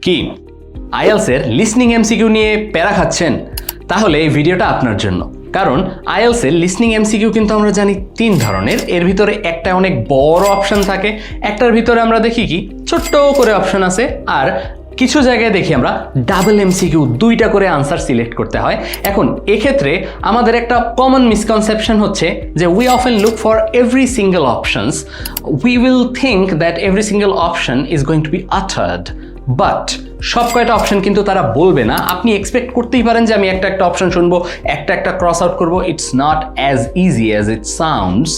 কি আইএলসের listening MCQ নিয়ে প্যারা খাচ্ছেন? তাহলে এই ভিডিওটা আপনার জন্য। কারণ আইএলসের লিসনিং এমসিকিউ কিন্তু আমরা জানি 3 ধরনের। এর ভিতরে একটা অনেক বড় অপশন থাকে, একটার ভিতরে আমরা দেখি কি ছোট্ট করে অপশন আছে, আর কিছু জায়গায় দেখি আমরা ডাবল এমসিকিউ 2টা করে আনসার সিলেক্ট করতে হয়। এখন এক্ষেত্রে আমাদের একটা কমন মিসকনসেপশন হচ্ছে যে we often look for every single options, we will think that every single option is going to be uttered, but সব কয়টা অপশন কিন্তু তারা বলবে না। আপনি এক্সপেক্ট করতেই পারেন যে আমি একটা অপশন শুনবো, একটা ক্রস আউট করবো। It's not as easy as it sounds.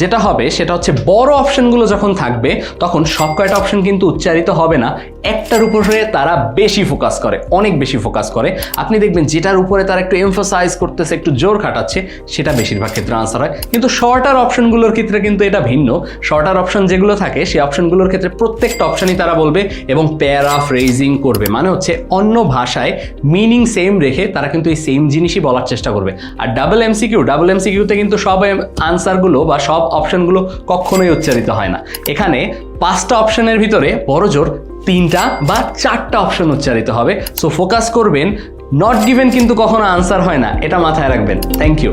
যেটা হবে সেটা হচ্ছে বড় অপশনগুলো যখন থাকবে তখন সব কয়টা অপশন কিন্তু উচ্চারিত হবে না, একটার উপরে তারা বেশি ফোকাস করে, অনেক বেশি ফোকাস করে। আপনি দেখবেন যেটার উপরে তারা একটু এমফাসাইজ করতেছে, একটু জোর খাটাচ্ছে, সেটা বেশিরভাগ ক্ষেত্রে আনসার হয়। কিন্তু শর্টার অপশনগুলোর ক্ষেত্রে কিন্তু এটা ভিন্ন। শর্টার অপশন যেগুলো থাকে সেই অপশনগুলোর ক্ষেত্রে প্রত্যেকটা অপশনই তারা বলবে এবং প্যারাফ্রেজিং করবে, মানে হচ্ছে অন্য ভাষায় মিনিং সেম রেখে তারা কিন্তু এই সেম জিনিসই বলার চেষ্টা করবে। আর ডাবল এমসিকিউতে কিন্তু সব আনসারগুলো বা সব অপশনগুলো কখনোই উচ্চারিত হয় না। এখানে 5টা অপশনের ভিতরে বড় জোর 3টা বা 4টা অপশন উচ্চারিত হবে। সো ফোকাস করবেন, নট গিভেন কিন্তু কখনো আনসার হয় না, এটা মাথায় রাখবেন। Thank you.